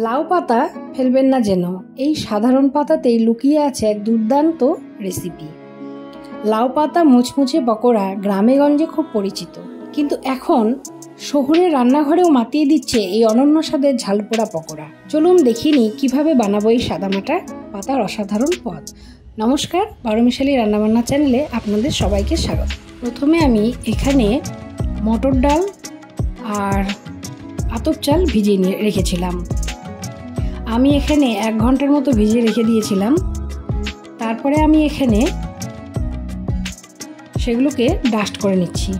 লাউ পাতা ফেলবেন না যেন, এই সাধারণ পাতাতেই লুকিয়ে আছে এক দুর্দান্ত রেসিপি। লাউ পাতা মুচমুচে পকোড়া গ্রামেগঞ্জে খুব পরিচিত, কিন্তু এখন শহরের রান্নাঘরেও মাতিয়ে দিচ্ছে এই অনন্য স্বাদের ঝালপোড়া পকোড়া। চলুন দেখিনি কিভাবে বানাবো এই সাদামাটা পাতার অসাধারণ পদ। নমস্কার, বারোমিশালি রান্নাবান্না চ্যানেলে আপনাদের সবাইকে স্বাগত। প্রথমে আমি এখানে মটর ডাল আর আতপ চাল ভিজিয়ে রেখেছিলাম। আমি এখানে 1 ঘন্টার মতো ভিজিয়ে রেখে দিয়েছিলাম। তারপরে আমি এখানে সেগুলোকে ডাস্ট করে নিচ্ছি।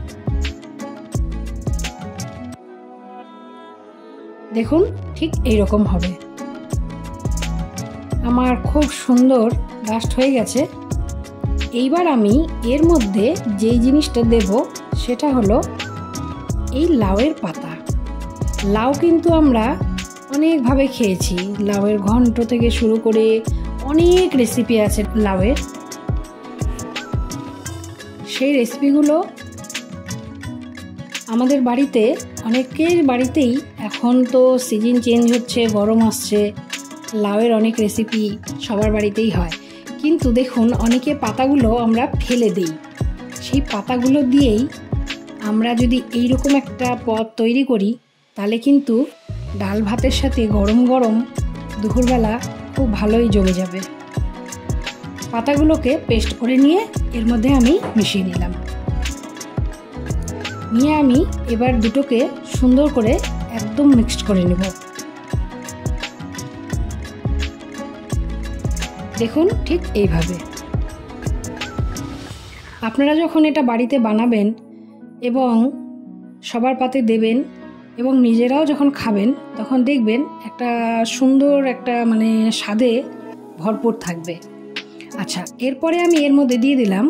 দেখুন, ঠিক এইরকম হবে। আমার খুব সুন্দর ডাস্ট হয়ে গেছে। এইবার আমি এর মধ্যে যেই জিনিসটা দেব সেটা হলো এই লাউয়ের পাতা। লাউ কিন্তু আমরা অনেকভাবে খেয়েছি, লাউয়ের ঘন্ট থেকে শুরু করে অনেক রেসিপি আছে লাউয়ের। সেই রেসিপিগুলো আমাদের বাড়িতে, অনেকের বাড়িতেই, এখন তো সিজন চেঞ্জ হচ্ছে, গরম আসছে, লাউয়ের অনেক রেসিপি সবার বাড়িতেই হয়। কিন্তু দেখুন, অনেকে পাতাগুলো আমরা ফেলে দিই। সেই পাতাগুলো দিয়েই আমরা যদি এইরকম একটা পদ তৈরি করি, তাহলে কিন্তু ডাল ভাতের সাথে গরম গরম দুপুরবেলা খুব ভালোই জমে যাবে। পাতাগুলোকে পেস্ট করে নিয়ে এর মধ্যে আমি মিশিয়ে নিলাম। নিয়ে আমি এবার দুটোকে সুন্দর করে একদম মিক্সড করে নেব। দেখুন, ঠিক এইভাবে। আপনারা যখন এটা বাড়িতে বানাবেন এবং সবার পাতে দেবেন এবং নিজেরাও যখন খাবেন, তখন দেখবেন একটা সুন্দর একটা স্বাদে ভরপুর থাকবে। আচ্ছা, এরপরে আমি এর মধ্যে দিয়ে দিলাম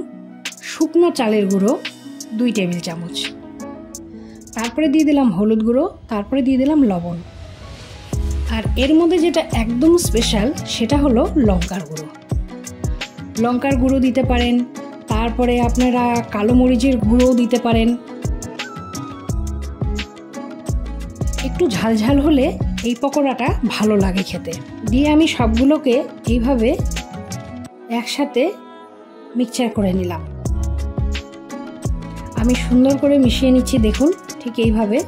শুকনো চালের গুঁড়ো 2 টেবিল চামচ। তারপরে দিয়ে দিলাম হলুদ গুঁড়ো, তারপরে দিয়ে দিলাম লবণ। আর এর মধ্যে যেটা একদম স্পেশাল সেটা হলো লঙ্কার গুঁড়ো। লঙ্কার গুঁড়ো দিতে পারেন, তারপরে আপনারা কালো মরিচের গুঁড়োও দিতে পারেন। একটু ঝালঝাল হলে এই পকোড়াটা ভালো লাগে খেতে। দিয়ে আমি সবগুলোকে এইভাবে একসাথে মিক্সচার করে নিলাম। আমি সুন্দর করে মিশিয়ে নিচ্ছি। দেখুন, ঠিক এইভাবে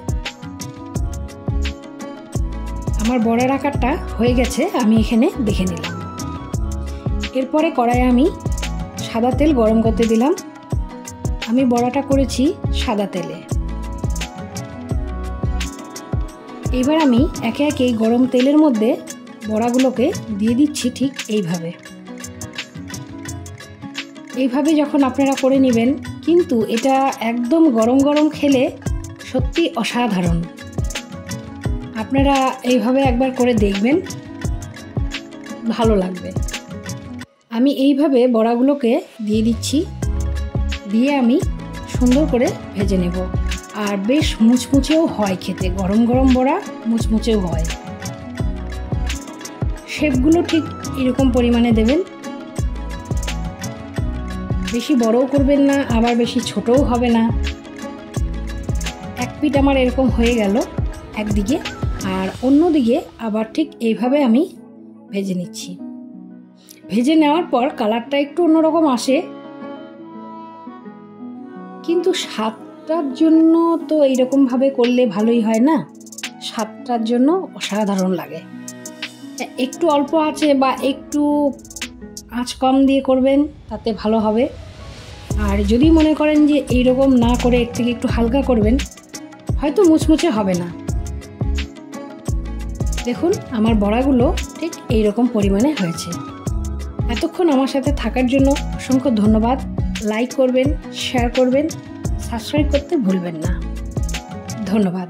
আমার বড়ার আকারটা হয়ে গেছে, আমি এখানে দেখে নিলাম। এরপরে কড়াইয়ে আমি সাদা তেল গরম করতে দিলাম। আমি বড়াটা করেছি সাদা তেলে। এবার আমি একে একে গরম তেলের মধ্যে বড়াগুলোকে দিয়ে দিচ্ছি। ঠিক এইভাবে এইভাবে যখন আপনারা করে নেবেন, কিন্তু এটা একদম গরম গরম খেলে সত্যি অসাধারণ। আপনারা এইভাবে একবার করে দেখবেন, ভালো লাগবে। আমি এইভাবে বড়াগুলোকে দিয়ে দিচ্ছি। দিয়ে আমি সুন্দর করে ভেজে নেব। আর বেশ মুচমুচেও হয় খেতে, গরম গরম বড়া মুচমুচেও হয়। শেপগুলো ঠিক এরকম পরিমাণে দেবেন। বেশি বড়ও করবেন না, আবার বেশি ছোটও হবে না। এক পিঠ আমার এরকম হয়ে গেল একদিকে, আর অন্যদিকে আবার ঠিক এইভাবে আমি ভেজে নিচ্ছি। ভেজে নেওয়ার পর কালারটা একটু অন্যরকম আসে, কিন্তু স্বাদটার জন্য তো এইরকমভাবে করলে ভালোই হয় না, স্বাদটার জন্য অসাধারণ লাগে। একটু অল্প আঁচে বা একটু আঁচ কম দিয়ে করবেন, তাতে ভালো হবে। আর যদি মনে করেন যে এইরকম না করে এর থেকে একটু হালকা করবেন, হয়তো মুচমুচে হবে না। দেখুন, আমার বড়াগুলো ঠিক এইরকম পরিমাণে হয়েছে। এতক্ষণ আমার সাথে থাকার জন্য অসংখ্য ধন্যবাদ। লাইক করবেন, শেয়ার করবেন, সাবস্ক্রাইব করতে ভুলবেন না। ধন্যবাদ।